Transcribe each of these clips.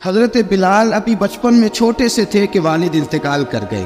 حضرت بلال ابھی بچپن میں چھوٹے سے تھے کہ والد انتقال کر گئے.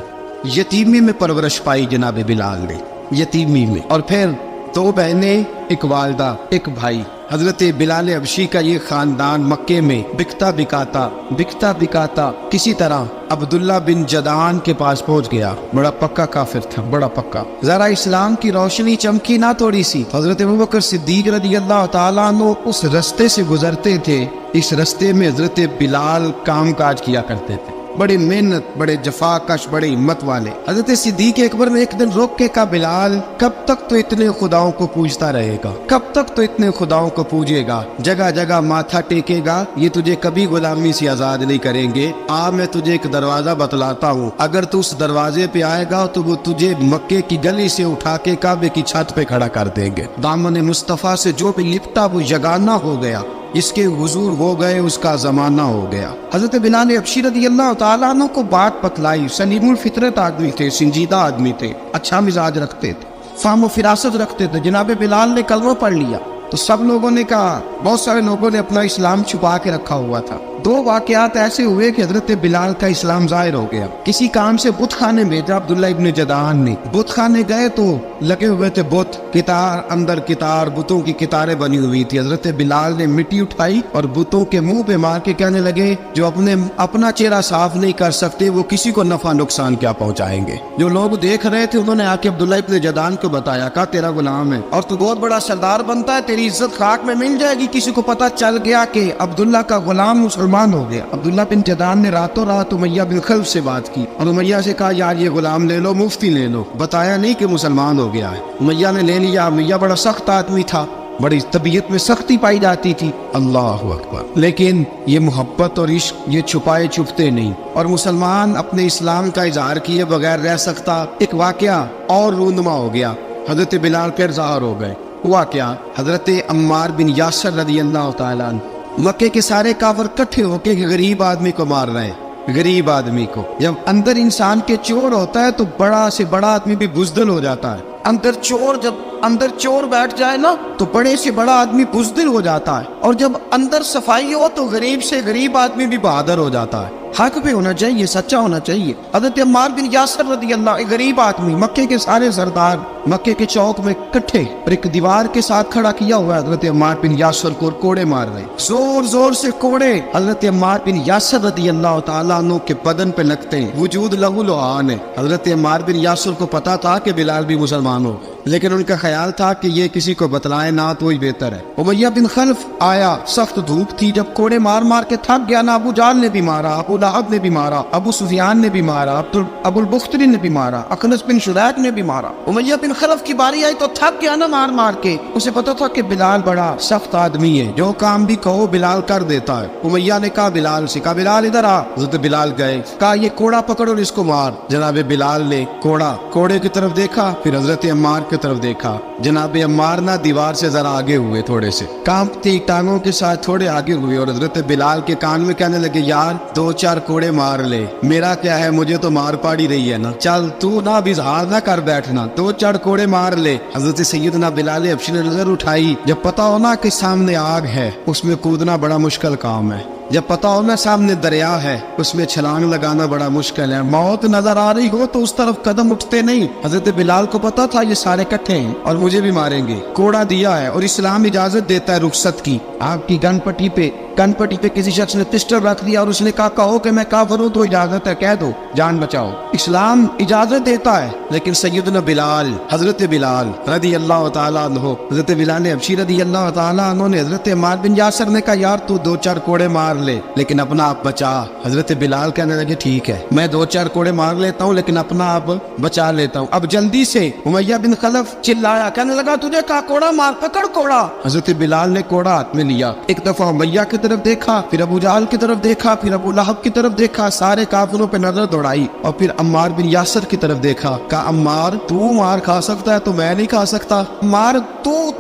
یتیمی میں پرورش پائی جناب بلال نے، یتیمی میں. اور پھر دو بہنیں، ایک والدہ، ایک بھائی. حضرت بلال حبشی کا یہ خاندان مکے میں بکتا بکاتا کسی طرح عبداللہ بن جدعان کے پاس پہنچ گیا. بڑا پکا کافر تھا، بڑا پکا. ذرا اسلام کی روشنی چمکی نہ تھوڑی سی. حضرت ابوبکر صدیق رضی اللہ تعالیٰ عنہ اس رستے سے گزرتے تھے. اس رستے میں حضرت بلال کام کاج کیا کرتے تھے، بڑی محنت، بڑے جفاکش، بڑے ہمت والے. حضرت صدیق اکبر نے ایک دن روک کے کہا، بلال کب تک تو اتنے خداؤں کو پوجتا رہے گا، کب تک تو اتنے خداؤں کو پوجے گا، جگہ جگہ ماتھا ٹیکے گا، یہ تجھے کبھی غلامی سے آزاد نہیں کریں گے. میں تجھے ایک دروازہ بتلاتا ہوں، اگر تو اس دروازے پہ آئے گا تو وہ تجھے مکے کی گلی سے اٹھا کے کعبے کی چھت پہ کھڑا کر دیں گے. دامن مصطفیٰ سے جو بھی لپٹا وہ یگانہ ہو گیا، اس کے حضور ہو گئے، اس کا زمانہ ہو گیا. حضرت بلال حبشی رضی اللہ تعالیٰ عنہ کو بات بتلائی. سلیم الفطرت آدمی تھے، سنجیدہ آدمی تھے، اچھا مزاج رکھتے تھے، فہم و فراست رکھتے تھے. جناب بلال نے کلمہ پڑھ لیا تو سب لوگوں نے کہا، بہت سارے لوگوں نے اپنا اسلام چھپا کے رکھا ہوا تھا. دو واقعات ایسے ہوئے کہ حضرت بلال کا اسلام ظاہر ہو گیا. کسی کام سے بت خانے بھیجا عبداللہ ابن جدعان نے. بت خانے گئے تو لگے ہوئے تھے بت، کتار اندر کتار، بتوں کی کتاریں بنی ہوئی تھی. حضرت بلال نے مٹی اٹھائی اور بتوں کے منہ پہ مار کے کہنے لگے، جو اپنا چہرہ صاف نہیں کر سکتے وہ کسی کو نفع نقصان کیا پہنچائیں گے. جو لوگ دیکھ رہے تھے انہوں نے آ کے عبداللہ ابن جدعان کو بتایا، کہا تیرا غلام ہے اور تو بہت بڑا سردار بنتا ہے، تیری عزت خاک میں مل جائے گی. کسی کو پتہ چل گیا کہ عبداللہ کا غلام مسلمان ہو گیا. عبداللہ بن جدعان نے راتوں رات امیہ بن خلف سے بات کی اور امیہ سے کہا، یار یہ غلام لے لو، مفتی لے لو. بتایا نہیں کہ مسلمان ہو گیا ہے. امیہ نے لے لیا. امیہ بڑا سخت آدمی تھا، بڑی طبیعت میں سختی پائی جاتی تھی. اللہ اکبر. لیکن یہ محبت اور عشق یہ چھپائے چھپتے نہیں، اور مسلمان اپنے اسلام کا اظہار کیے بغیر رہ سکتا. ایک واقعہ اور رونما ہو گیا. حضرت بلال پھر ظاہر ہو گئے. ہوا کیا؟ حضرت عمار بن یاسر رضی اللہ تعالیٰ عنہ، مکے کے سارے کافر کٹھے ہو کے غریب آدمی کو مار رہے ہیں. غریب آدمی کو، جب اندر انسان کے چور ہوتا ہے تو بڑا سے بڑا آدمی بھی بزدل ہو جاتا ہے. جب اندر چور بیٹھ جائے نا تو بڑے سے بڑا آدمی بزدل ہو جاتا ہے، اور جب اندر صفائی ہو تو غریب سے غریب آدمی بھی بہادر ہو جاتا ہے. حق پہ ہونا چاہیے، سچا ہونا چاہیے. حضرت عمار بن یاسر رضی اللہ، ایک غریب آدمی، مکے کے سارے سردار مکے کے چوک میں کٹھے اور ایک دیوار کے ساتھ کھڑا کیا ہوا ہے. حضرت عمار بن یاسر کو کوڑے مار رہے، زور زور سے کوڑے. حضرت عمار بن یاسر رضی اللہ تعالیٰ عنہ کے بدن پہ لگتے ہیں، وجود لہو لعان ہے. حضرت عمار بن یاسر کو پتا تھا کہ بلال بھی مسلمان ہو، لیکن ان کا خیال تھا کہ یہ کسی کو بتلائے نہ تو ہی بہتر ہے. امیہ بن خلف آیا، سخت دھوپ تھی، جب کوڑے مار مار کے تھک گیا نا، ابو جہل نے بھی مارا، ابو لہب نے بھی مارا، ابو سفیان نے بھی مارا، ابو البختری نے بھی مارا، اخنس بن شریک نے بھی مارا. امیہ بن خلف کی باری آئی تو تھک گیا نا مار مار کے. اسے پتا تھا کہ بلال بڑا سخت آدمی ہے، جو کام بھی کہو بلال کر دیتا ہے. امیہ نے کہا بلال سے، کہا بلال ادھر آ. حضرت بلال گئے، کہا یہ کوڑا پکڑ اور اس کو مار. جناب بلال نے کوڑے کی طرف دیکھا، پھر حضرت عمار کی طرف دیکھا. جناب عمار نہ دیوار سے ذرا آگے ہوئے، تھوڑے سے کانپتی ٹانگوں کے ساتھ تھوڑے آگے ہوئے، اور حضرت بلال کے کان میں کہنے لگے، یار دو چار کوڑے مار لے، میرا کیا ہے، مجھے تو مار پاڑی رہی ہے نا، چل تو نہ بھی اظہار نہ کر بیٹھنا، دو چار کوڑے مار لے. حضرت سیدنا بلال حبشی نے نظر اٹھائی. جب پتا ہونا کہ سامنے آگ ہے اس میں کودنا بڑا مشکل کام ہے، جب پتا ہونا سامنے دریا ہے اس میں چھلانگ لگانا بڑا مشکل ہے، موت نظر آ رہی ہو تو اس طرف قدم اٹھتے نہیں. حضرت بلال کو پتا تھا یہ سارے کٹھے ہیں اور مجھے بھی ماریں گے. کوڑا دیا ہے اور اسلام اجازت دیتا ہے رخصت کی. آپ کی گن پٹی پہ کسی شخص نے پسٹل رکھ دیا اور اس نے کہا، کہو کہ میں کافر ہوں تو اجازت ہے، کہہ دو، جان بچاؤ. اسلام اجازت دیتا ہے. لیکن سیدنا بلال، حضرت بلال رضی اللہ تعالیٰ عنہ، حضرت بلال حبشی رضی اللہ تعالیٰ عنہ نے حضرت عمار بن یاسر نے کہا، یار تو دو چار کوڑے مار لے لیکن اپنا آپ بچا. حضرت بلال کہنے لگے، ٹھیک ہے میں دو چار کوڑے مار لیتا ہوں لیکن اپنا آپ بچا لیتا ہوں. اب جلدی سے امیہ بن خلف چلایا، کہنے لگا، تجھے کہا کوڑا مار، پکڑ کوڑا. حضرت بلال نے کوڑا ہاتھ میں لیا، ایک دفعہ امیہ کی طرف دیکھا، پھر ابو جہل کی طرف دیکھا، پھر ابو لہب کی طرف دیکھا، سارے کافروں پہ نظر دوڑائی، اور پھر عمار بن یاسر کی طرف دیکھا. کہا، عمار تو مار کھا سکتا ہے تو میں نہیں کھا سکتا. عمار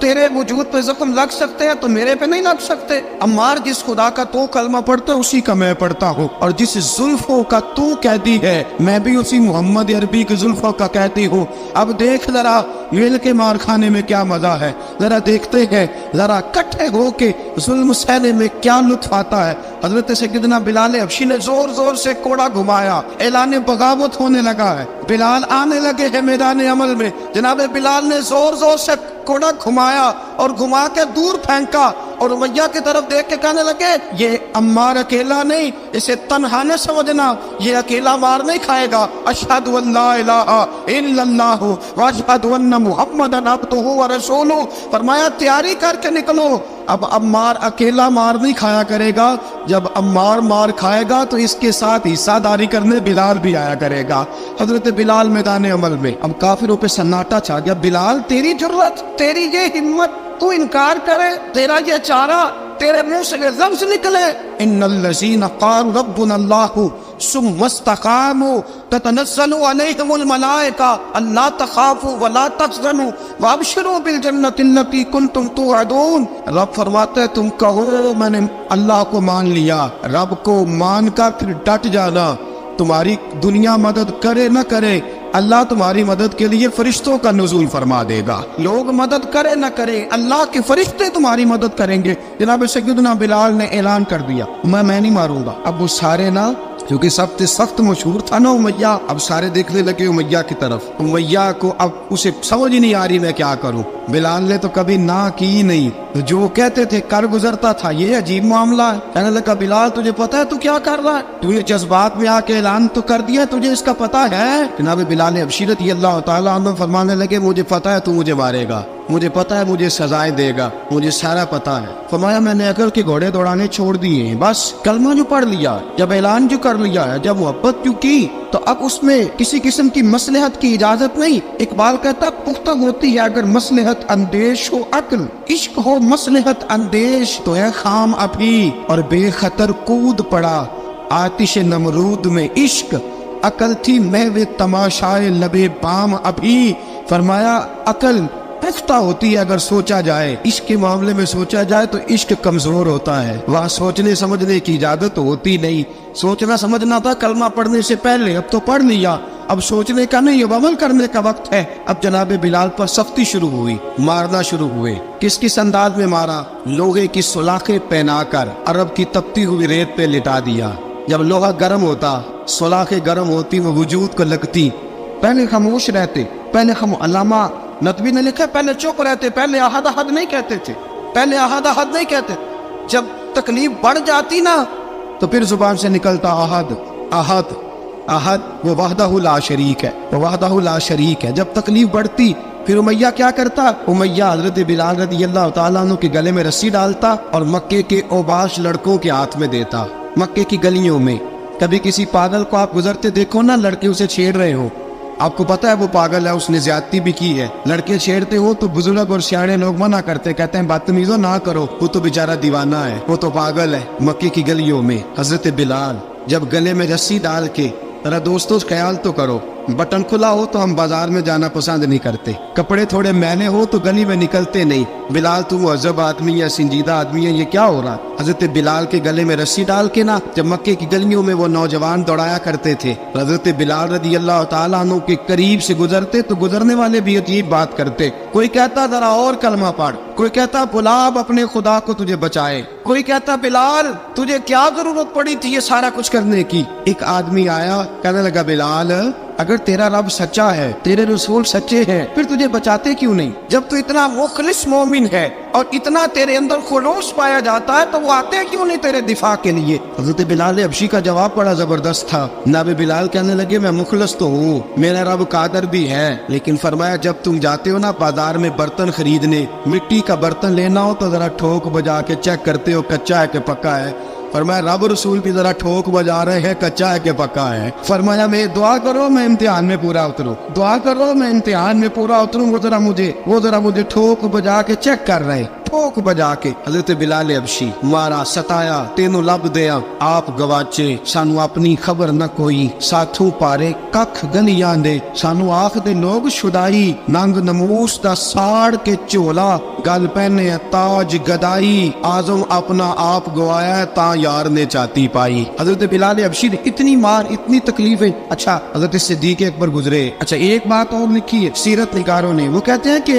تیرے وجود پہ زخم لگ سکتے ہیں تو میرے پہ نہیں لگ سکتے. عمار جس خدا کا تو کلمہ پڑھتا ہے اسی کا میں پڑھتا ہوں، اور جس زلفوں کا تو قیدی ہے میں بھی اسی محمد عربی کی زلفوں کا قیدی ہوں. اب دیکھ ذرا مل کے مار کھانے میں کیا مزہ ہے، ذرا دیکھتے ہیں، ذرا کٹھے ہو کے ظلم سہنے میں کیا کیا لطف آتا ہے. حضرت سیدنا بلال حبشی نے زور زور سے کوڑا گھمایا, اعلان بغاوت ہونے لگا ہے, بلال آنے لگے ہیں میدان عمل میں. جناب بلال نے زور زور سے کوڑا گھمایا اور گھما کے دور پھینکا اور امیہ کی طرف دیکھ کے کہنے لگے یہ عمار اکیلا نہیں, اسے تنہا نہ سمجھنا, یہ اکیلا مار نہیں کھائے گا. اشہد ان لا الہ الا اللہ واشہد ان محمدن عبدہ ورسولہ. فرمایا تیاری کر کے نکلو, اب عمار اکیلا مار نہیں کھایا کرے گا, جب عمار مار کھائے گا تو اس کے ساتھ حصہ داری کرنے بلال بھی آیا کرے گا. حضرت بلال میدان عمل میں, اب کافروں پہ سناٹا چھا گیا. بلال تیری جرت, تیری یہ ہمت, تو انکار کرے, تیرا یہ چارہ, تیرے منہ سے لفظ نکلے ان الذین قالوا ربنا اللہ ثم استقاموا تتنزل علیہم الملائکہ الا تخافوا ولا تحزنوا وابشروا بالجنۃ التي کنتم توعدون. رب فرماتے ہیں تم کہو میں نے اللہ کو مان لیا, رب کو مان کر پھر ڈٹ جانا. تمہاری دنیا مدد کرے نہ کرے, اللہ تمہاری مدد کے لیے فرشتوں کا نزول فرما دے گا. لوگ مدد کرے نہ کرے, اللہ کے فرشتے تمہاری مدد کریں گے. جناب سیدنا بلال نے اعلان کر دیا میں نہیں ماروں گا. اب وہ سارے نا, کیونکہ سب سے سخت مشہور تھا نا امیہ, اب سارے دیکھنے لگے امیہ کی طرف. امیہ کو اب اسے سمجھ ہی نہیں آ رہی میں کیا کروں. بلال نے تو کبھی نہ کی نہیں, جو کہتے تھے کر گزرتا تھا. یہ عجیب معاملہ ہے. کہنے لگا بلال تجھے پتا ہے تو کیا کر رہا ہے, تو یہ جذبات میں آ کے اعلان تو کر دیا, تجھے اس کا پتا ہے. جناب بلال حبشی رضی اللہ تعالیٰ عنہ فرمانے لگے مجھے پتا ہے تو مجھے مارے گا, مجھے پتا ہے مجھے سزائیں دے گا, مجھے سارا پتا ہے. فرمایا میں نے عقل کے گھوڑے دوڑانے چھوڑ دیے ہیں, بس کلمہ جو پڑھ لیا, جب اعلان جو کر لیا ہے, جب محبت جو کی, تو اب اس میں کسی قسم کی مصلحت کی اجازت نہیں. اقبال کہتا پختہ ہوتی ہے اگر مصلحت اندیش ہو عقل, عشق ہو مصلحت اندیش تو ہے خام ابھی اور بے خطر کود پڑا آتش نمرود میں عشق. عقل تھی محو تماشائے لبے بام ابھی. فرمایا عقل پختہ ہوتی ہے اگر سوچا جائے, عشق کے معاملے میں سوچا جائے تو عشق کمزور ہوتا ہے. وہاں سوچنے سمجھنے کی اجازت ہوتی نہیں. سوچنا سمجھنا تھا کلمہ پڑھنے سے پہلے, اب تو پڑھ لیا, اب سوچنے کا نہیں, اب عمل کرنے کا وقت ہے. اب جناب بلال پر سختی شروع ہوئی, مارنا شروع ہوئے. کس انداز میں مارا, لوہے کی سلاخیں پہنا کر عرب کی تپتی ہوئی ریت پہ لٹا دیا. جب لوہا گرم ہوتا, سلاخیں گرم ہوتی, وہ وجود کو لگتی. پہلے خاموش رہتے, پہلے علامہ ندوی نے لکھا پہلے چپ رہتے, پہلے احد احد نہیں کہتے تھے, پہلے احد احد نہیں کہتے. جب تکلیف بڑھ جاتی نا تو پھر زبان سے نکلتا احد احد احد. وہ وحدہ لا شریک ہے, وہ وحدہ لا شریک ہے. جب تکلیف بڑھتی پھر امیہ کیا کرتا, امیہ حضرت بلال رضی اللہ تعالیٰ عنہ کے گلے میں رسی ڈالتا اور مکے کے اوباش لڑکوں کے ہاتھ میں دیتا. مکے کی گلیوں میں کبھی کسی پاگل کو آپ گزرتے دیکھو نا, لڑکے اسے چھیڑ رہے ہو, آپ کو پتا ہے وہ پاگل ہے, اس نے زیادتی بھی کی ہے. لڑکے چھیڑتے ہو تو بزرگ اور سیاڑے لوگ منع کرتے, کہتے ہیں بدتمیزوں نہ کرو, وہ تو بیچارہ دیوانہ ہے, وہ تو پاگل ہے. مکے کی گلیوں میں حضرت بلال جب گلے میں رسی ڈال کے, ذرا دوستوں خیال تو کرو, بٹن کھلا ہو تو ہم بازار میں جانا پسند نہیں کرتے, کپڑے تھوڑے میلے ہو تو گلی میں نکلتے نہیں. بلال تو مہذب آدمی ہے, سنجیدہ آدمی ہے, یہ کیا ہو رہا. حضرت بلال کے گلے میں رسی ڈال کے نا جب مکے کی گلیوں میں وہ نوجوان دوڑایا کرتے تھے, حضرت بلال رضی اللہ تعالیٰ عنہ کے قریب سے گزرتے تو گزرنے والے بھی عجیب بات کرتے. کوئی کہتا ذرا اور کلمہ پڑھ, کوئی کہتا بلا اپنے خدا کو تجھے بچائے, کوئی کہتا بلال تجھے کیا ضرورت پڑی تھی یہ سارا کچھ کرنے کی. ایک آدمی آیا, کہنے لگا بلال اگر تیرا رب سچا ہے, تیرے رسول سچے ہیں, پھر تجھے بچاتے کیوں نہیں؟ جب تو اتنا مخلص مومن ہے اور اتنا تیرے اندر خلوص پایا جاتا ہے تو وہ آتے کیوں نہیں تیرے دفاع کے لیے؟ حضرت بلال حبشی کا جواب بڑا زبردست تھا. جناب بلال کہنے لگے میں مخلص تو ہوں, میرا رب قادر بھی ہے, لیکن فرمایا جب تم جاتے ہو نا بازار میں برتن خریدنے, مٹی کا برتن لینا ہو تو ذرا ٹھوک بجا کے چیک کرتے ہو کچا ہے کہ پکا ہے. فرمایا رب رسول بھی ذرا ٹھوک بجا رہے ہیں کچا ہے کہ پکا ہے. فرمایا میں دعا کرو میں امتحان میں پورا اتروں, دعا کرو میں امتحان میں پورا اتروں. وہ ذرا مجھے ٹھوک بجا کے چیک کر رہے, ٹھوک بجا کے. حضرت بلال حبشی مارا ستایا تینوں لب دیا آپ گواچے, سانو اپنی خبر نہ کوئی, ساتھوں پارے ککھ گلیاں دے, سانو آخ دے لوگ شدائی, ننگ نموس دا ساڑ کے چولا, گل پہنے تاج گدائی, آزم اپنا آپ گوایا ہے تا یار نے چاتی پائی. حضرت بلال حبشی نے اتنی مار اتنی تکلیفیں. اچھا حضرت صدیق اکبر گزرے. اچھا ایک بات اور لکھی ہے سیرت نگاروں نے, وہ کہتے ہیں کہ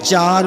4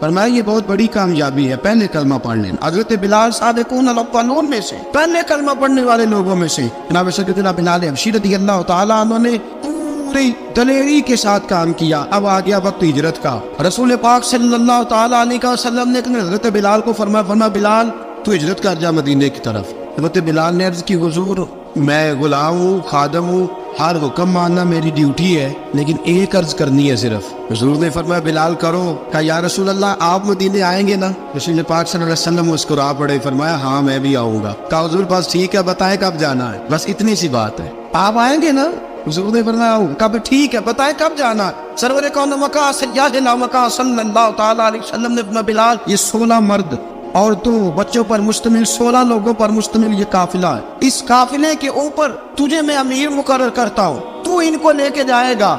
فرمایا یہ بہت بڑی کامیابی ہے پہلے کلمہ پڑھ لینا. حضرت بلال سابقون الاولون میں سے پہلے کلمہ پڑھنے والے لوگوں میں سے جناب سیدنا بلال حبشی رضی اللہ تعالیٰ عنہ نے پوری دلیری کے ساتھ کام کیا. اب آ گیا وقت ہجرت کا. رسول پاک صلی اللہ تعالیٰ علیہ وسلم نے حضرت بلال کو فرمایا بلال تو ہجرت کر جا مدینے کی طرف. حضرت بلال نے عرض کی حضور میں غلام ہوں خادم ہوں ہر حکم ماننا میری ڈیوٹی ہے لیکن ایک عرض کرنی ہے صرف. حضور نے فرمایا بلال کرو. کہا یا رسول اللہ آپ مدینے آئیں گے نا؟ رسول پاک صلی اللہ علیہ وسلم مسکرا پڑے. فرمایا ہاں میں بھی آؤں گا. کہا حضور بس ٹھیک ہے بتائیں کب جانا ہے. بس اتنی سی بات ہے. آپ آئیں گے نا؟ حضور نے فرمایا کب ٹھیک ہے بتائیں کب جانا ہے. سرور کون مکہ سیدنا مکہ صلی اللہ تعالیٰ علیہ وسلم نے فرمایا بلال یہ 16 مرد عورتوں بچوں پر مشتمل 16 لوگوں پر مشتمل یہ قافلہ ہے. اس قافلے کے اوپر تجھے میں امیر مقرر کرتا ہوں. تو ان کو لے کے جائے گا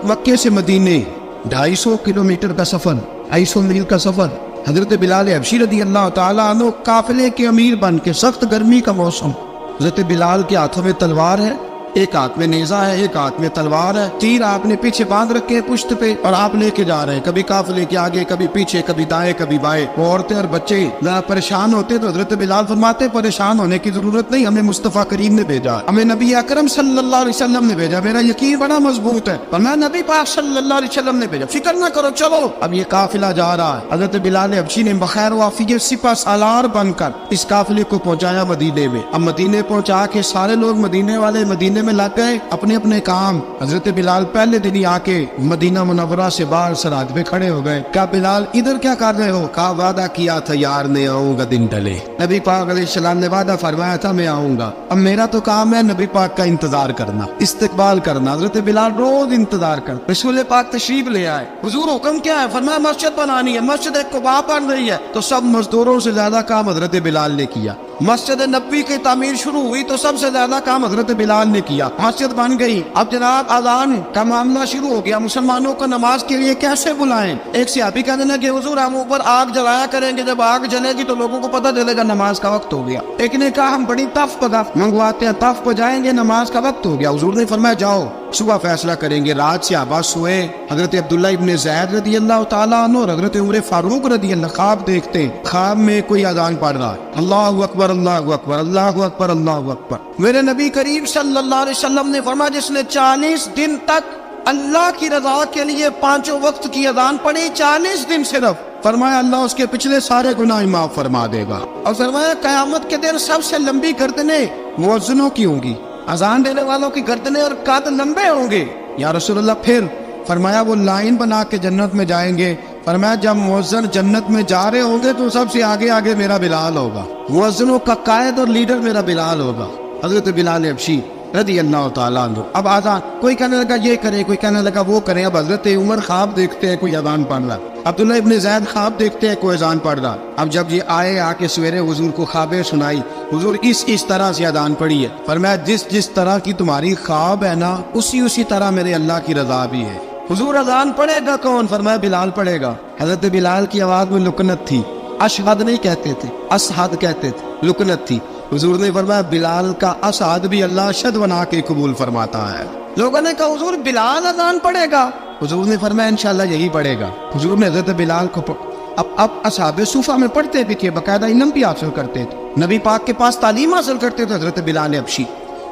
مکے سے مدینے 250 کلومیٹر کا سفر 250 میل کا سفر. حضرت بلال حبشی رضی اللہ تعالیٰ عنہ قافلے کے امیر بن کے سخت گرمی کا موسم. حضرت بلال کے ہاتھوں میں تلوار ہے ایک ہاتھ میں نیزہ ہے ایک ہاتھ میں تلوار ہے. تیر آپ نے پیچھے باندھ رکھے پشت پہ اور آپ لے کے جا رہے ہیں کبھی قافلے کے آگے کبھی پیچھے کبھی دائیں کبھی بائیں. وہ عورتیں اور بچے ذرا پریشان ہوتے تو حضرت بلال فرماتے پریشان ہونے کی ضرورت نہیں ہمیں مصطفیٰ کریم نے بھیجا ہمیں نبی اکرم صلی اللہ علیہ وسلم نے بھیجا. میرا یقین بڑا مضبوط ہے پر میں نبی پاک صلی اللہ علیہ وسلم نے بھیجا فکر نہ کرو چلو. اب یہ قافلہ جا رہا ہے. حضرت بلال حبشی نے بخیر و عافیت سپہ سالار بن کر اس قافلے کو پہنچایا مدینے میں. اب مدینے پہنچا کے سارے لوگ مدینے والے مدینے میں لگ گئے اپنے اپنے کام. حضرت بلال پہلے دن ہی آ کے مدینہ منورہ سے باہر سرحد پہ کھڑے ہو گئے. کہا بلال ادھر کیا کر رہے ہو؟ کہا وعدہ کیا تھا یار نے آؤں گا دن ڈلے. نبی پاک علیہ السلام نے وعدہ فرمایا تھا میں آؤں گا. اب میرا تو کام ہے نبی پاک کا انتظار کرنا استقبال کرنا. حضرت بلال روز انتظار کرتا. رسول پاک تشریف لے آئے. حضور حکم کیا ہے؟ فرمایا مسجد بنانی ہے. مسجد قباء بن رہی ہے تو سب مزدوروں سے زیادہ کام حضرت بلال نے کیا. مسجد نبوی کی تعمیر شروع ہوئی تو سب سے زیادہ کام حضرت بلال نے کیا. مسجد بن گئی. اب جناب اذان کا معاملہ شروع ہو گیا. مسلمانوں کو نماز کے لیے کیسے بلائیں؟ ایک صحابی کہنے لگے کہ حضور ہم اوپر آگ جلایا کریں گے جب آگ جلے گی تو لوگوں کو پتہ چلے گا نماز کا وقت ہو گیا. ایک نے کہا ہم بڑی تف منگواتے ہیں تف بجائیں گے نماز کا وقت ہو گیا. حضور نے فرمایا جاؤ صبح فیصلہ کریں گے. رات صحابہ سوئے. حضرت عبداللہ ابن زید رضی اللہ تعالیٰ عنہ اور حضرت عمر فاروق رضی اللہ خواب دیکھتے ہیں. خواب میں کوئی اذان پڑھ رہا ہے اللہ اکبر اللہ اکبر اللہ اکبر اللہ اکبر. میرے نبی کریم صلی اللہ علیہ وسلم نے فرمایا جس نے 40 دن تک اللہ کی رضا کے لیے 5 وقت کی اذان پڑھی 40 دن صرف فرمایا اللہ اس کے پچھلے سارے گناہ معاف فرما دے گا. اور فرمایا قیامت کے دن سب سے لمبی گردنیں مؤذنوں کی ہوں گی. اذان دینے والوں کی گردنیں اور قد لمبے ہوں گے. یا رسول اللہ پھر فرمایا وہ لائن بنا کے جنت میں جائیں گے. فرمایا جب مؤذن جنت میں جا رہے ہوں گے تو سب سے آگے آگے میرا بلال ہوگا. مؤذنوں کا قائد اور لیڈر میرا بلال ہوگا حضرت بلال حبشی رضی اللہ تعالیٰ عنہ. اب آزان کوئی کہنے لگا یہ کریں کوئی کہنے لگا وہ کریں. اب حضرت عمر خواب دیکھتے ہیں کوئی اذان پڑھ رہا. عبداللہ ابن زید خواب دیکھتے ہیں کوئی اذان پڑھ رہا. اب جب یہ آئے آ کے سویرے حضور کو خوابیں سنائی. حضور اس طرح سے اذان پڑھی ہے. فرمایا جس طرح کی تمہاری خواب ہے نا اسی طرح میرے اللہ کی رضا بھی ہے. حضور اذان پڑھے گا کون؟ فرمایا بلال پڑھے گا. حضرت بلال کی آواز میں لکنت تھی. اشہد نہیں کہتے تھے اسحد کہتے تھے لکنت تھی. حضور نے فرمایا بلال کا اسعد بھی اللہ اشہد بنا کے قبول فرماتا ہے. لوگوں نے کہا حضور بلال اذان پڑھے گا. حضور نے فرمایا انشاءاللہ یہی پڑھے گا. حضور نے حضرت بلال کو اب اصحاب صوفہ میں پڑھتے بھی تھے باقاعدہ علم بھی حاصل کرتے تھے. نبی پاک کے پاس تعلیم حاصل کرتے تھے حضرت بلال حبشی.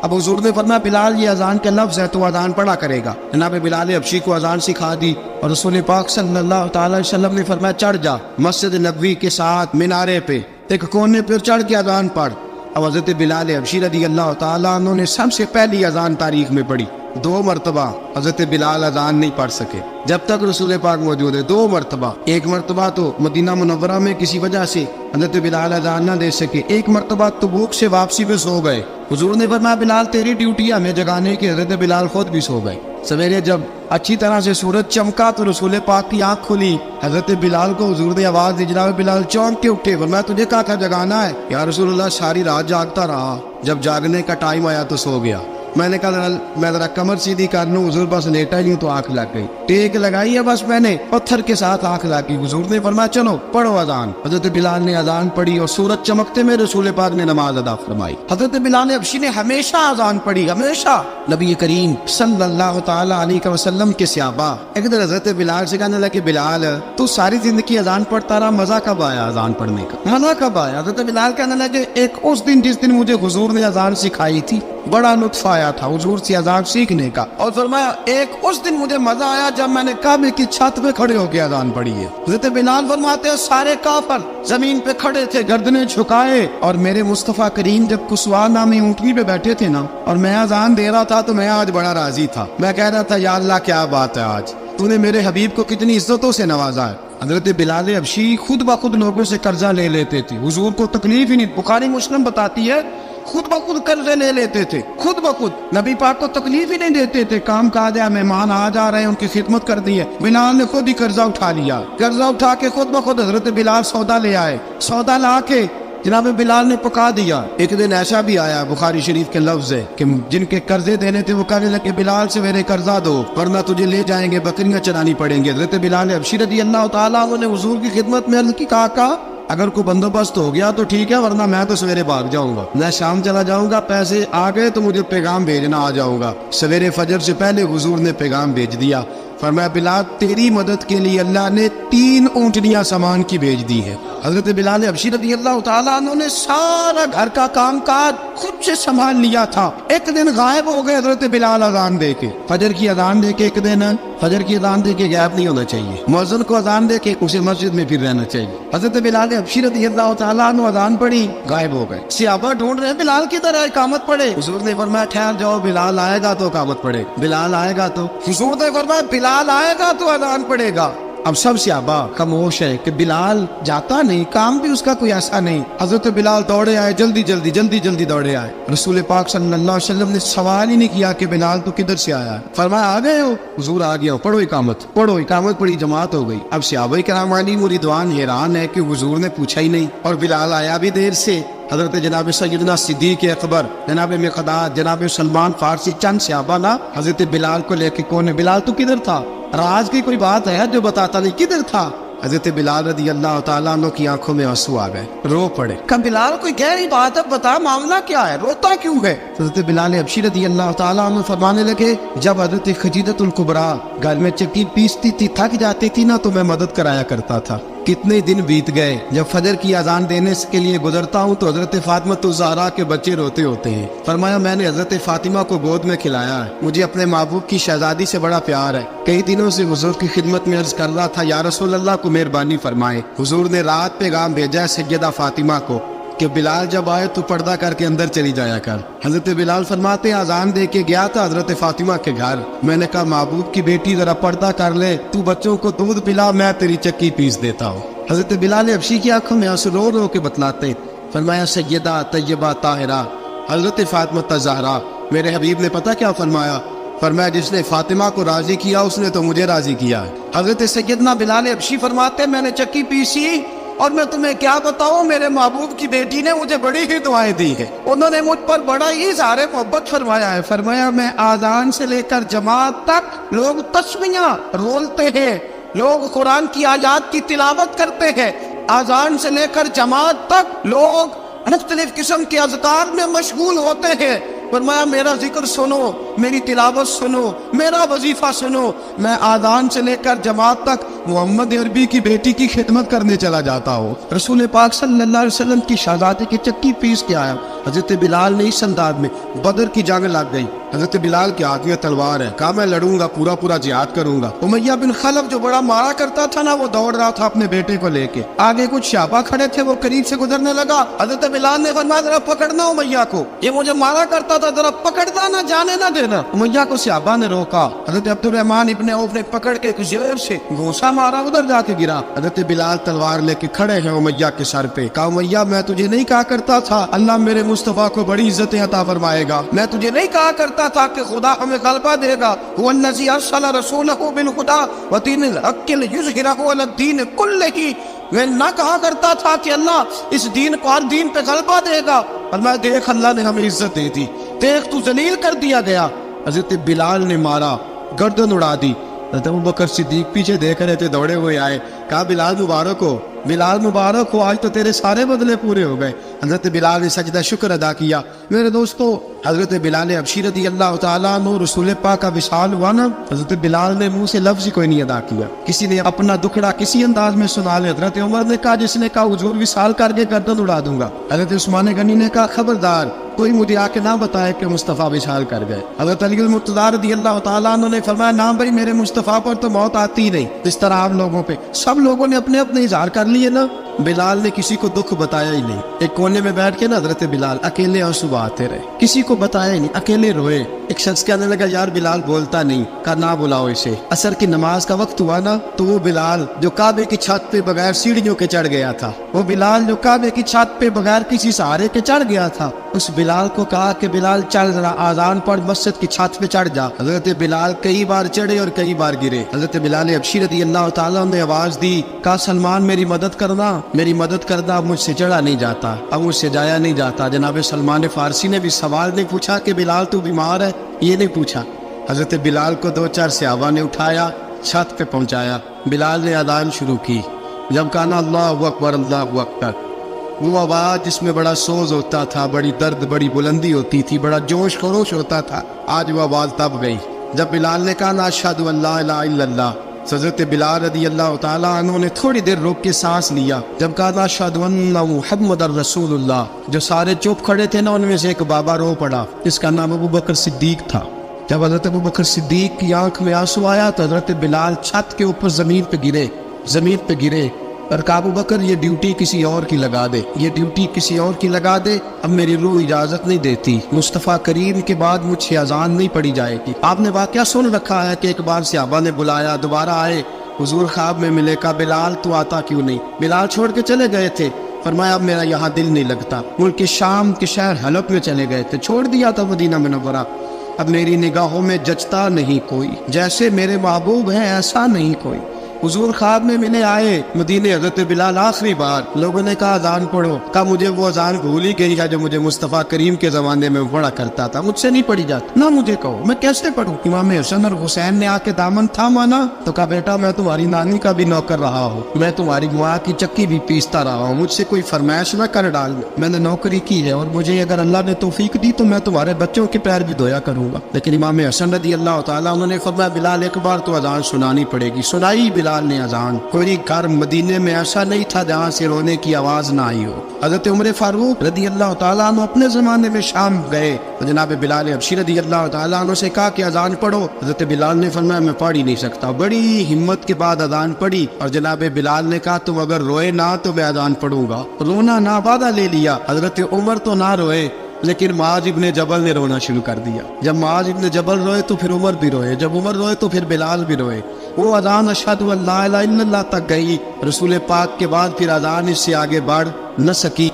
اب حضور نے فرمایا بلال یہ اذان کے لفظ ہے تو اذان پڑھا کرے گا. جناب بلال حبشی کو اذان سکھا دی اور رسول پاک صلی اللہ تعالی علیہ وسلم نے فرمایا چڑھ جا مسجد نبوی کے ساتھ مینارے پہ ایک کونے پہ چڑھ کے اذان پڑھ. اب حضرت بلال حبشی رضی اللہ تعالیٰ عنہ نے سب سے پہلی اذان تاریخ میں پڑھی. 2 مرتبہ حضرت بلال اذان نہیں پڑھ سکے جب تک رسول پاک موجود ہے. 2 مرتبہ. ایک مرتبہ تو مدینہ منورہ میں کسی وجہ سے حضرت بلال اذان نہ دے سکے. ایک مرتبہ تبوک سے واپسی پہ سو گئے. حضور نے فرمایا بلال تیری ڈیوٹی ہے ہمیں جگانے کی. حضرت بلال خود بھی سو گئے. سویرے جب اچھی طرح سے سورج چمکا تو رسول پاک کی آنکھ کھلی. حضرت بلال کو حضور نے آواز دی. جناب بلال چونک کے اٹھے. فرمایا تجھے کہا تھا جگانا ہے. یا رسول اللہ ساری رات جاگتا رہا. جب جاگنے کا ٹائم آیا تو سو گیا. میں نے کہا میں ذرا کمر سیدھی کر لوں، حضور بس لیٹا ہی ہوں تو آنکھ لگ گئی، ٹیک لگائی ہے بس میں نے، پتھر کے ساتھ آنکھ لگ گئی۔ حضور نے فرمایا چلو پڑھو اذان۔ حضرت بلال نے اذان پڑھی اور سورج چمکتے میں رسول پاک نے نماز ادا فرمائی۔ حضرت بلال حبشی نے ہمیشہ اذان پڑھی، ہمیشہ۔ نبی کریم صلی اللہ تعالی علیہ وسلم کے صحابہ ایک دن حضرت بلال سے کہنے لگے بلال تو ساری زندگی اذان پڑھتا رہا، مزہ کب آیا اذان پڑھنے کا، مزہ کب آیا؟ حضرت بلال کہنے لگے ایک اس دن جس دن مجھے حضور نے اذان سکھائی تھی بڑا لطف آیا تھا حضور سے اذان سیکھنے کا، اور فرمایا ایک اس دن مجھے مزہ آیا جب میں نے کعبے کی چھت پہ کھڑے ہو کے اذان پڑھی ہے۔ حضرت بلال فرماتے ہیں سارے کافر زمین پہ کھڑے تھے گردنیں جھکائے، اور میرے مصطفیٰ کریم جب کسوا نامی اونٹنی پہ بیٹھے تھے نا اور میں اذان دے رہا تھا تو میں آج بڑا راضی تھا، میں کہہ رہا تھا یا اللہ کیا بات ہے، آج تو نے میرے حبیب کو کتنی عزتوں سے نوازا ہے۔ حضرت بلال حبشی خود بخود لوگوں سے قرضہ لے لیتے تھے، حضور کو تکلیف ہی نہیں، بخاری مسلم بتاتی ہے خود بخود قرضے لے لیتے تھے، خود بخود، نبی پاک کو تکلیف ہی نہیں دیتے تھے، کام کاج ہے، مہمان آ جا رہے ہیں ان کی خدمت کر دی ہے، بلال نے خود ہی قرضہ اٹھا لیا، قرضہ اٹھا کے خود بخود حضرت بلال سودا لے آئے، سودا لا کے جناب بلال نے پکا دیا۔ ایک دن ایسا بھی آیا بخاری شریف کے لفظ ہے کہ جن کے قرضے دینے تھے وہ کہنے لگے بلال سے میرے قرضہ دو ورنہ تجھے لے جائیں گے، بکریاں چرانی پڑیں گے۔ حضرت بلال حبشی رضی اللہ تعالیٰ عنہ نے حضور کی خدمت میں عرض کی، کہا اگر کوئی بندوبست ہو گیا تو ٹھیک ہے ورنہ میں تو سویرے بھاگ جاؤں گا، میں شام چلا جاؤں گا، پیسے آ گئے تو مجھے پیغام بھیجنا، آ جاؤں گا۔ سویرے فجر سے پہلے حضور نے پیغام بھیج دیا، فرمایا بلال تیری مدد کے لیے اللہ نے 3 اونٹنیاں سامان کی بھیج دی ہے۔ حضرت بلال حبشی رضی اللہ تعالیٰ عنہ نے سارا گھر کا کام کاج خود سے سنبھال لیا تھا۔ ایک دن غائب ہو گئے حضرت بلال اذان دے کے، فجر کی اذان دے کے، ایک دن فجر کی اذان دے کے غائب نہیں ہونا چاہیے، مؤذن کو اذان دے کے اسے مسجد میں پھر رہنا چاہیے۔ حضرت بلال حبشی رضی اللہ تعالیٰ عنہ اذان پڑھی، غائب ہو گئے، صحابہ ڈھونڈ رہے ہیں بلال کی طرح اقامت پڑھے، حضور نے فرمایا ٹھہر جاؤ، بلال آئے گا تو اقامت پڑھے، بلال آئے گا تو، حضور نے فرمایا بلال آئے گا تو اذان پڑھے گا۔ اب سب صحابہ خاموش ہے کہ بلال جاتا نہیں، کام بھی اس کا کوئی ایسا نہیں۔ حضرت بلال دوڑے آئے، جلدی جلدی دوڑے آئے، رسول پاک صلی اللہ علیہ وسلم نے سوال ہی نہیں کیا کہ بلال تو کدھر سے آیا ہے، فرمایا آ گئے ہو؟ حضور آ گیا ہوں، پڑھو اقامت پڑھی، جماعت ہو گئی۔ اب صحابہ کرام علیہ مریدوان حیران ہے کہ حضور نے پوچھا ہی نہیں اور بلال آیا بھی دیر سے۔ حضرت جناب سیدنا صدیق اکبر، جناب مقداد، جناب سلمان فارسی، چند صحابہ نا حضرت بلال کو لے کے کون ہے بلال تو کدھر تھا، راز کی کوئی بات ہے جو بتاتا نہیں، کدھر تھا؟ حضرت بلال رضی اللہ تعالیٰ عنہ کی آنکھوں میں آنسو آ گئے، رو پڑے، کہ بلال کوئی گہری بات ہے، بتا معاملہ کیا ہے، روتا کیوں ہے؟ حضرت بلال حبشی رضی اللہ تعالیٰ عنہ فرمانے لگے جب حضرت خدیجہ الکبریٰ گھر میں چکی پیستی تھی، تھک جاتی تھی نا تو میں مدد کرایا کرتا تھا۔ کتنے دن بیت گئے، جب فجر کی اذان دینے کے لیے گزرتا ہوں تو حضرت فاطمہ الزہرا کے بچے روتے ہوتے ہیں، فرمایا میں نے حضرت فاطمہ کو گود میں کھلایا ہے، مجھے اپنے محبوب کی شہزادی سے بڑا پیار ہے، کئی دنوں سے حضور کی خدمت میں عرض کر رہا تھا یا رسول اللہ کو مہربانی فرمائے۔ حضور نے رات پیغام بھیجا ہے سیدہ فاطمہ کو کہ بلال جب آئے تو پردہ کر کے اندر چلی جایا کر۔ حضرت بلال فرماتے ہیں اذان دے کے گیا تھا حضرت فاطمہ کے گھر، میں نے کہا محبوب کی بیٹی ذرا پردہ کر لے، تو بچوں کو دودھ پلا، میں تیری چکی پیس دیتا ہوں۔ حضرت بلال حبشی کی آنکھوں میں آنسو رو رو کے بتلاتے، فرمایا سیدہ طیبہ طاہرہ حضرت فاطمہ الزہرا، میرے حبیب نے پتہ کیا فرمایا؟ فرمایا جس نے فاطمہ کو راضی کیا اس نے تو مجھے راضی کیا۔ حضرت سیدنا بلال حبشی فرماتے میں نے چکی پیسی اور میں تمہیں کیا بتاؤں، میرے محبوب کی بیٹی نے مجھے بڑی ہی دعائیں دی ہیں، انہوں نے مجھ پر بڑا ہی اظہار محبت فرمایا ہے۔ فرمایا میں آذان سے لے کر جماعت تک لوگ تسمیہ رولتے ہیں، لوگ قرآن کی آیات کی تلاوت کرتے ہیں، آذان سے لے کر جماعت تک لوگ مختلف قسم کے اذکار میں مشغول ہوتے ہیں۔ فرمایا میرا ذکر سنو، میری تلاوت سنو، میرا وظیفہ سنو، میں آذان سے لے کر جماعت تک محمد عربی کی بیٹی کی خدمت کرنے چلا جاتا ہوں۔ رسول پاک صلی اللہ علیہ وسلم کی شہزادی کی چکی پیس کے آیا۔ حضرت بلال نے اس انداز میں، بدر کی جنگ لگ گئی، حضرت بلال کے ہاتھ میں تلوار ہے، کہا میں لڑوں گا، پورا جہاد کروں گا۔ امیہ بن خلف جو بڑا مارا کرتا تھا نا وہ دوڑ رہا تھا اپنے بیٹے کو لے کے، آگے کچھ صحابہ کھڑے تھے، وہ قریب سے گزرنے لگا، حضرت بلال نے فرمایا ذرا پکڑنا امیہ کو، یہ مجھے مارا کرتا تھا، ذرا پکڑنا نہ جانے نہ دینا۔ امیہ کو صحابہ نے روکا، حضرت عبد الرحمن ابن عوف نے پکڑ کے کچھ زور سے گھوسا مارا، ادھر جا کے گرا۔ حضرت بلال تلوار لے کے کھڑے ہیں امیہ کے سر پہ، کہا امیہ میں تجھے نہیں کہا کرتا تھا اللہ میرے مصطفیٰ کو بڑی عزتیں عطا فرمائے گا، میں تجھے نہیں کہا کرتا تھا کہ خدا ہمیں غلبہ دے گا، هو الذی ارسل رسولہ بالہدی ودین الحق لیظہرہ علی الدین کلہ، میں نہ کہا کرتا تھا کہ اللہ اس دین کو ہر دین پہ غلبہ دے گا، اور میں دیکھ اللہ نے ہمیں عزت دے دی، دیکھ تو ذلیل کر دیا گیا. حضرت بلال نے مارا, گردن اڑا دی. حضرت ابوبکر صدیق پیچھے دیکھ رہے تھے, دوڑے ہوئے آئے, کہا بلال مبارک ہو, بلال مبارک ہو, آج تو تیرے سارے بدلے پورے ہو گئے. حضرت بلال نے سجدہ شکر ادا کیا. میرے دوستو, حضرت بلال حبشی رضی اللہ تعالیٰ عنہ رسول پاک کا وصال ہوا نا, حضرت بلال نے منہ سے لفظ ہی کوئی نہیں ادا کیا. کسی نے اپنا دکھڑا کسی انداز میں سنا لے. حضرت عمر نے کہا, جس نے کہا حضور وصال کر کے گردن اڑا دوں گا. حضرت عثمان غنی نے کہا, خبردار کوئی مجھے آ کے نہ بتائے کہ مصطفیٰ وصال کر گئے. حضرت علی المرتضیٰ رضی اللہ تعالیٰ عنہ نے فرمایا, نہ بھائی میرے مصطفیٰ پر تو موت آتی ہی نہیں. اس طرح آپ لوگوں پہ سب لوگوں نے اپنے اپنے اظہار کر لیے نا, بلال نے کسی کو دکھ بتایا ہی نہیں. ایک کونے میں بیٹھ کے نا حضرت بلال اکیلے آنسو بہاتے رہے, کسی کو بتایا ہی نہیں, اکیلے روئے. ایک شخص کہنے لگا, یار بلال بولتا نہیں. کہا نہ بلاؤ اسے. عصر کی نماز کا وقت ہوا نا, تو وہ بلال جو کعبے کی چھت پہ بغیر سیڑھیوں کے چڑھ گیا تھا, وہ بلال جو کعبے کی چھت پہ بغیر کسی سہارے کے چڑھ گیا تھا, اس بلال کو کہا کہ بلال چل ذرا آذان پڑھ, مسجد کی چھت پہ چڑھ جا. حضرت بلال کئی بار چڑھے اور کئی بار گرے. حضرت بلال حبشی رضی اللہ تعالیٰ نے آواز دی, کہا سلمان میری مدد کرنا, میری مدد کرنا, اب مجھ سے چڑھا نہیں جاتا, اب مجھ سے جایا نہیں جاتا. جناب سلمان فارسی نے بھی سوال نہیں پوچھا کہ بلال تو بیمار ہے, یہ نہیں پوچھا. حضرت بلال کو 2-4 صحابہ نے اٹھایا, چھت پہ پہنچایا. بلال نے اذان شروع کی. جب کہا نا اللہ اکبر اللہ اکبر, وہ آواز جس میں بڑا سوز ہوتا تھا, بڑی درد, بڑی بلندی ہوتی تھی, بڑا جوش خروش ہوتا تھا, آج وہ آواز تب گئی جب بلال نے کہا نا اشہد ان لا الہ الا اللہ. حضرت بلال رضی اللہ تعالیٰ عنہ نے تھوڑی دیر روک کے سانس لیا. جب کہا نا اشہد ان محمد الرسول اللہ, جو سارے چپ کھڑے تھے نا, ان میں سے ایک بابا رو پڑا, جس کا نام ابوبکر صدیق تھا. جب حضرت ابوبکر صدیق کی آنکھ میں آنسو آیا تو حضرت بلال چھت کے اوپر زمین پہ گرے اور کہا ابوبکر یہ ڈیوٹی کسی اور کی لگا دے, یہ ڈیوٹی کسی اور کی لگا دے, اب میری روح اجازت نہیں دیتی, مصطفیٰ کریم کے بعد مجھ سے اذان نہیں پڑھی جائے گی. آپ نے واقعہ سن رکھا ہے کہ ایک بار صحابہ نے بلایا, دوبارہ آئے, حضور خواب میں ملے, کہا بلال تو آتا کیوں نہیں؟ بلال چھوڑ کے چلے گئے تھے. فرمایا اب میرا یہاں دل نہیں لگتا. ملک شام کے شہر حلب میں چلے گئے تھے, چھوڑ دیا تھا مدینہ منورہ. اب میری نگاہوں میں جچتا نہیں کوئی, جیسے میرے محبوب ہیں ایسا نہیں کوئی. حضور خواب میں ملے, آئے مدینے. حضرت بلال آخری بار, لوگوں نے کہا اذان پڑھو, کہا مجھے وہ اذان بھول ہی گئی ہے جو مجھے مصطفیٰ کریم کے زمانے میں پڑھا کرتا تھا, مجھ سے نہیں پڑھی جاتی. نہ مجھے کہو, میں کیسے پڑھوں؟ امام حسن اور حسین نے آ کے دامن تھاما نا, تو کہا بیٹا میں تمہاری نانی کا بھی نوکر رہا ہوں, میں تمہاری ماں کی چکی بھی پیستا رہا ہوں, مجھ سے کوئی فرمائش نہ کر ڈال. میں نے نوکری کی ہے, اور مجھے اگر اللہ نے توفیق دی تو میں تمہارے بچوں کے پیر بھی دھویا کروں گا. لیکن امام حسن رضی اللہ تعالیٰ انہوں نے فرمایا بلال ایک بار تو اذان سنانی پڑے گی. سنائی بلال نے اذان. کوئی گھر مدینے میں ایسا نہیں تھا جہاں سے رونے کی آواز نہ آئی ہو. حضرت عمر فاروق رضی اللہ تعالیٰ عنہ اپنے زمانے میں شام گئے, تو جناب بلال حبشی رضی اللہ تعالیٰ عنہ سے کہا کہ اذان پڑھو. حضرت بلال نے فرمایا میں پڑھ ہی نہیں سکتا. بڑی ہمت کے بعد اذان پڑھی, اور جناب بلال نے کہا تم اگر روئے نہ تو میں اذان پڑھوں گا. رونا نہ وعدہ لے لیا. حضرت عمر تو نہ روئے, لیکن معاذ ابن جبل نے رونا شروع کر دیا. جب معاذ ابن جبل روئے تو پھر عمر بھی روئے, جب عمر روئے تو پھر بلال بھی روئے. وہ اذان اشہد ان لا الہ الا اللہ تک گئی. رسول پاک کے بعد پھر اذان اس سے آگے بڑھ نہ سکی.